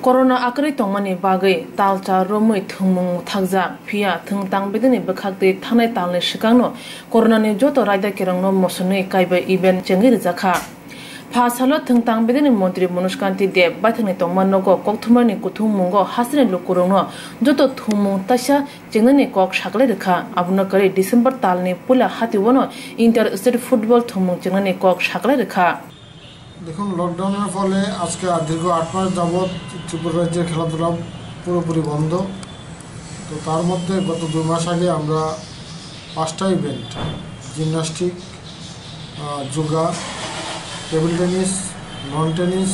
Corona akri tongmani bagai talcha romoi thwngmung thakja phia thwngtang bedini bekhakte thanai talni sikangno corona ni joto raida kerangno mosonei kaiba event chengir jakha phasalo thwngtang bedini montri Monuj Kanti Deb baithani tongmannogo kokthumani kuthungmungo hasine lukurungno joto thwngmung tasha chengnani kok sakle rekha abuna kare December talni pula hatiwono inter state football thwngmung chengnani kok sakle rekha দেখুন লকডাউনের ফলে আজকে দীর্ঘ 8 মাস যাবত ত্রিপুরা রাজ্যের খেলাধুলা পুরোপুরি বন্ধ। তো তার মধ্যে গত 2 মাস আগে আমরা 5টা event gymnastic, yoga, table tennis, loan tennis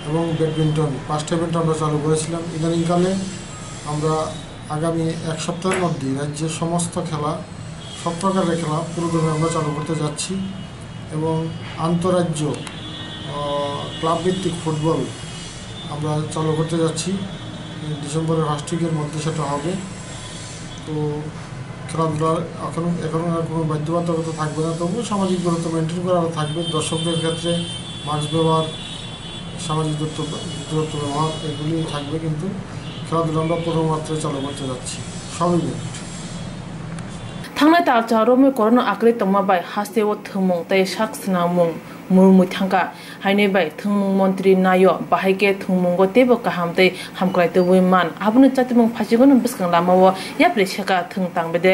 এবং ব্যাডমিন্টন 5টা ইভেন্ট আমরা চালু করেছিলাম। ইদানিংকালে আমরা আগামী 1 সপ্তাহের মধ্যে রাজ্যের সমস্ত খেলা সব প্রকারের খেলা পুরোদমে আমরা চালু করতে যাচ্ছি এবং আন্তঃরাজ্য ক্লাব ভিত্তিক ফুটবল আমরা চালু করতে যাচ্ছি। ডিসেম্বরের ফার্স্ট উইকের মধ্যে সেটা হবে। তো খেলাধুলার এখন আর কোনো বাধ্যবাধকতা থাকবে না, তবুও সামাজিক দূরত্ব মেনটেন করা থাকবে। দর্শকদের ক্ষেত্রে মাস্ক ব্যবহার, সামাজিক দূরত্ব ব্যবহার এগুলি থাকবে, কিন্তু খেলাধুলা আমরা পুরো মাত্রায় চালু করতে যাচ্ছি সব event. Thangnai talcha romoi corona akri tongmabai hastewo thwngmung tei saksnamung murmui thangka haine bai thwngmung montri nayo bahaike thwngmungo tebo kaham tei hamklai tebui man abuni chatimung phasigono biskang lamao yapre seka thwngtang bede